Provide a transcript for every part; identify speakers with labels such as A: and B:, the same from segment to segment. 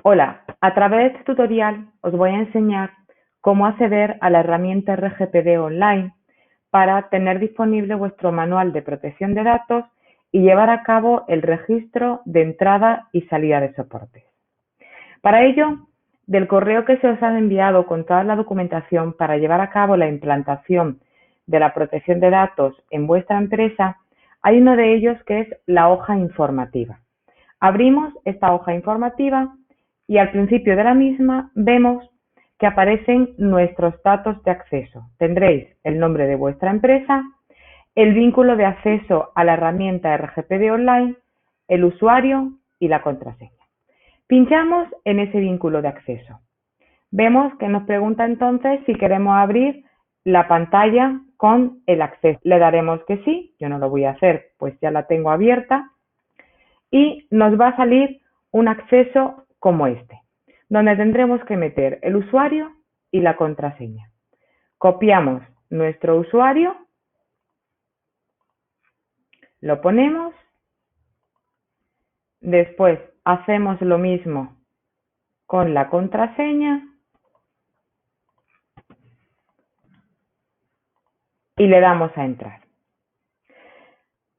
A: Hola, a través de este tutorial os voy a enseñar cómo acceder a la herramienta RGPD Online para tener disponible vuestro manual de protección de datos y llevar a cabo el registro de entrada y salida de soportes. Para ello, del correo que se os ha enviado con toda la documentación para llevar a cabo la implantación de la protección de datos en vuestra empresa, hay uno de ellos que es la hoja informativa. Abrimos esta hoja informativa y al principio de la misma vemos que aparecen nuestros datos de acceso. Tendréis el nombre de vuestra empresa, el vínculo de acceso a la herramienta RGPD Online, el usuario y la contraseña. Pinchamos en ese vínculo de acceso. Vemos que nos pregunta entonces si queremos abrir la pantalla con el acceso. Le daremos que sí, yo no lo voy a hacer, pues ya la tengo abierta. Y nos va a salir un acceso como este, donde tendremos que meter el usuario y la contraseña. Copiamos nuestro usuario, lo ponemos, después hacemos lo mismo con la contraseña y le damos a entrar.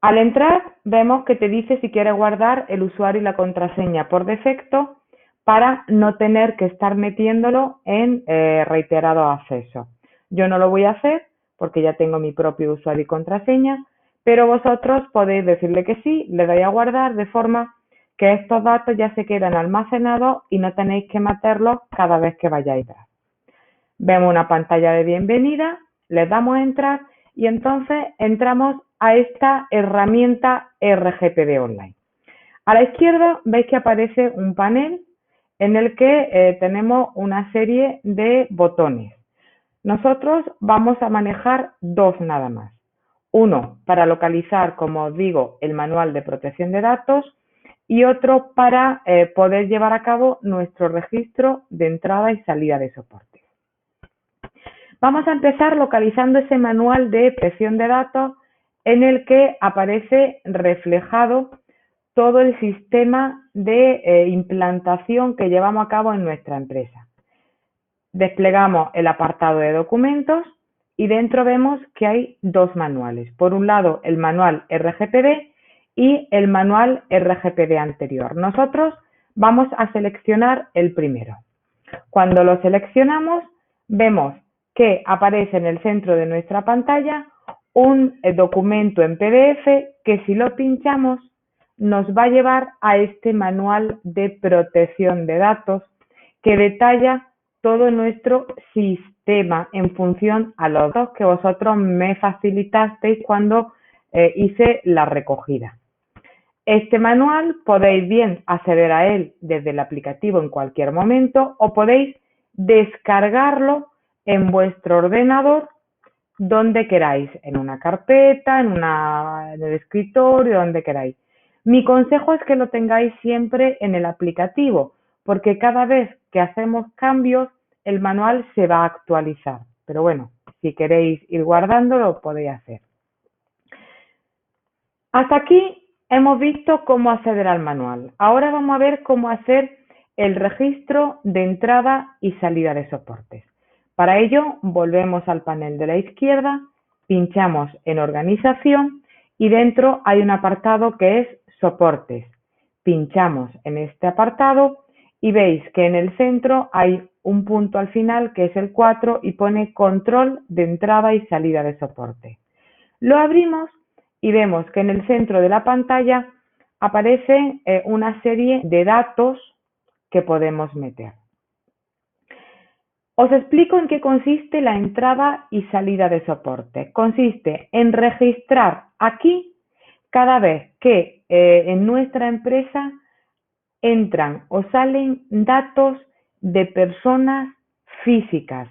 A: Al entrar vemos que te dice si quieres guardar el usuario y la contraseña por defecto para no tener que estar metiéndolo en reiterado acceso. Yo no lo voy a hacer porque ya tengo mi propio usuario y contraseña, pero vosotros podéis decirle que sí, le dais a guardar de forma que estos datos ya se quedan almacenados y no tenéis que meterlos cada vez que vayáis a entrar. Vemos una pantalla de bienvenida, le damos a entrar y entonces entramos a esta herramienta RGPD Online. A la izquierda veis que aparece un panel en el que tenemos una serie de botones. Nosotros vamos a manejar dos nada más. Uno para localizar, como os digo, el manual de protección de datos y otro para poder llevar a cabo nuestro registro de entrada y salida de soporte. Vamos a empezar localizando ese manual de protección de datos en el que aparece reflejado todo el sistema de implantación que llevamos a cabo en nuestra empresa. Desplegamos el apartado de documentos y dentro vemos que hay dos manuales. Por un lado, el manual RGPD y el manual RGPD anterior. Nosotros vamos a seleccionar el primero. Cuando lo seleccionamos, vemos que aparece en el centro de nuestra pantalla un documento en PDF que si lo pinchamos nos va a llevar a este manual de protección de datos que detalla todo nuestro sistema en función a los datos que vosotros me facilitasteis cuando hice la recogida. Este manual podéis bien acceder a él desde el aplicativo en cualquier momento o podéis descargarlo en vuestro ordenador donde queráis, en una carpeta, en el escritorio, donde queráis. Mi consejo es que lo tengáis siempre en el aplicativo, porque cada vez que hacemos cambios, el manual se va a actualizar. Pero bueno, si queréis ir guardándolo, lo podéis hacer. Hasta aquí hemos visto cómo acceder al manual. Ahora vamos a ver cómo hacer el registro de entrada y salida de soportes. Para ello, volvemos al panel de la izquierda, pinchamos en Organización y dentro hay un apartado que es Soportes. Pinchamos en este apartado y veis que en el centro hay un punto al final que es el 4 y pone Control de entrada y salida de soporte. Lo abrimos y vemos que en el centro de la pantalla aparece una serie de datos que podemos meter. Os explico en qué consiste la entrada y salida de soporte. Consiste en registrar aquí cada vez que en nuestra empresa entran o salen datos de personas físicas,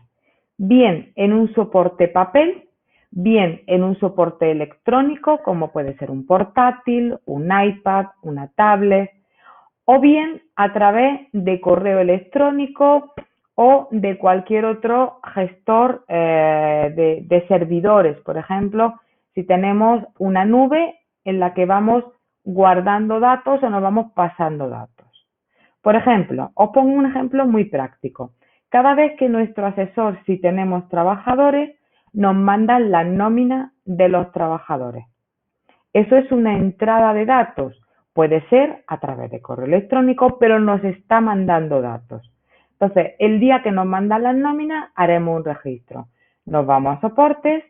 A: bien en un soporte papel, bien en un soporte electrónico, como puede ser un portátil, un iPad, una tablet, o bien a través de correo electrónico o de cualquier otro gestor de servidores. Por ejemplo, si tenemos una nube en la que vamos guardando datos o nos vamos pasando datos. Por ejemplo, os pongo un ejemplo muy práctico. Cada vez que nuestro asesor, si tenemos trabajadores, nos manda la nómina de los trabajadores. Eso es una entrada de datos. Puede ser a través de correo electrónico, pero nos está mandando datos. Entonces, el día que nos mandan las nóminas, haremos un registro. Nos vamos a soportes,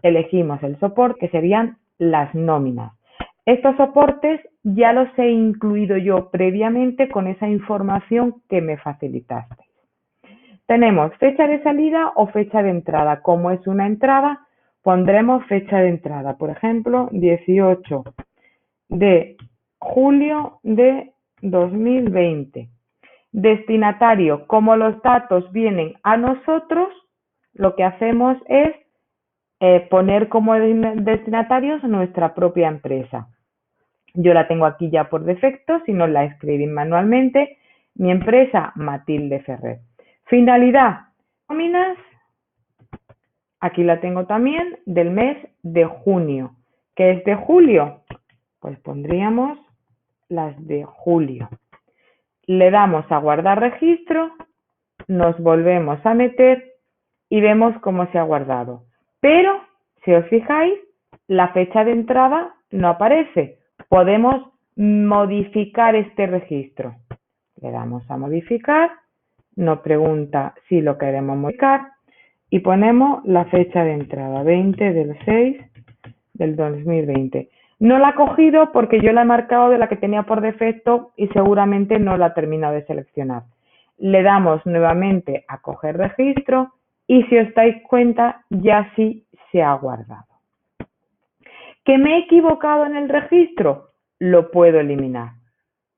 A: elegimos el soporte, que serían las nóminas. Estos soportes ya los he incluido yo previamente con esa información que me facilitaste. Tenemos fecha de salida o fecha de entrada. Como es una entrada, pondremos fecha de entrada. Por ejemplo, 18 de julio de 2020. Destinatario, como los datos vienen a nosotros, lo que hacemos es poner como destinatarios nuestra propia empresa. Yo la tengo aquí ya por defecto, si no la escribí manualmente. Mi empresa, Matilde Ferrer. Finalidad, nóminas, aquí la tengo también, del mes de junio. ¿Qué es de julio? Pues pondríamos las de julio. Le damos a guardar registro, nos volvemos a meter y vemos cómo se ha guardado. Pero, si os fijáis, la fecha de entrada no aparece. Podemos modificar este registro. Le damos a modificar, nos pregunta si lo queremos modificar y ponemos la fecha de entrada, 20 del 6 del 2020. No la he cogido porque yo la he marcado de la que tenía por defecto y seguramente no la he terminado de seleccionar. Le damos nuevamente a coger registro y si os dais cuenta ya sí se ha guardado. ¿Que me he equivocado en el registro? Lo puedo eliminar.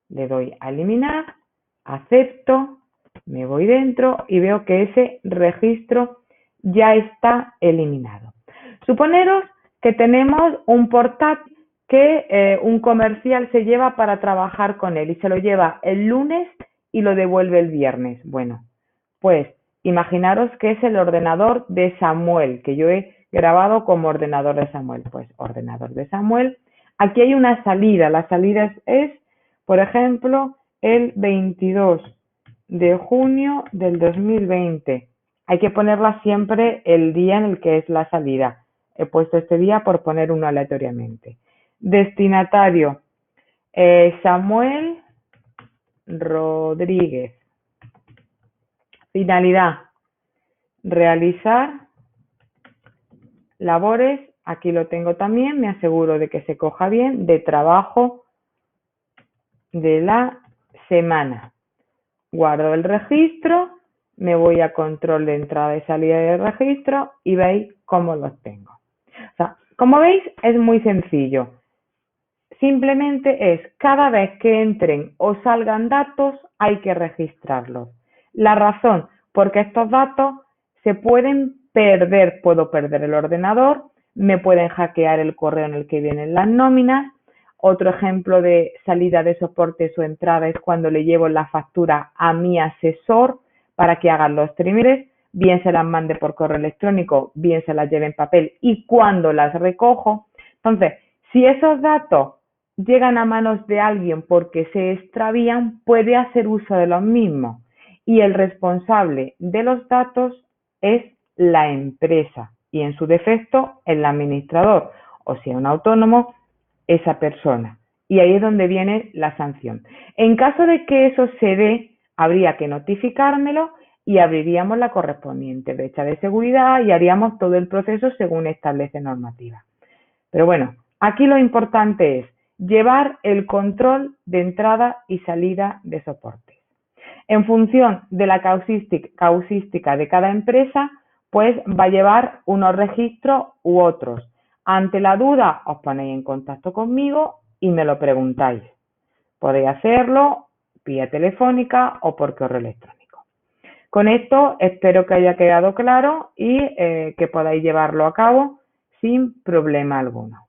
A: Le doy a eliminar, acepto, me voy dentro y veo que ese registro ya está eliminado. Suponeros que tenemos un portátil que un comercial se lleva para trabajar con él y se lo lleva el lunes y lo devuelve el viernes. Bueno, pues imaginaros que es el ordenador de Samuel, que yo he grabado como ordenador de Samuel. Pues ordenador de Samuel. Aquí hay una salida. La salida es por ejemplo, el 22 de junio del 2020. Hay que ponerla siempre el día en el que es la salida. He puesto este día por poner uno aleatoriamente. Destinatario, Samuel Rodríguez. Finalidad, realizar labores. Aquí lo tengo también. Me aseguro de que se coja bien. De trabajo de la semana. Guardo el registro, me voy a control de entrada y salida del registro y veis cómo los tengo. O sea, como veis, es muy sencillo. Simplemente es cada vez que entren o salgan datos, hay que registrarlos. La razón, porque estos datos se pueden perder. Puedo perder el ordenador, me pueden hackear el correo en el que vienen las nóminas. Otro ejemplo de salida de soporte o entrada es cuando le llevo la factura a mi asesor para que hagan los trimestres, bien se las mande por correo electrónico, bien se las lleve en papel y cuando las recojo. Entonces, si esos datos llegan a manos de alguien porque se extravían, puede hacer uso de los mismos y el responsable de los datos es la empresa y en su defecto el administrador o si es un autónomo, esa persona. Y ahí es donde viene la sanción. En caso de que eso se dé, habría que notificármelo y abriríamos la correspondiente brecha de seguridad y haríamos todo el proceso según establece normativa. Pero bueno, aquí lo importante es llevar el control de entrada y salida de soportes. En función de la causística de cada empresa, pues va a llevar unos registros u otros. Ante la duda, os ponéis en contacto conmigo y me lo preguntáis. Podéis hacerlo vía telefónica o por correo electrónico. Con esto espero que haya quedado claro y que podáis llevarlo a cabo sin problema alguno.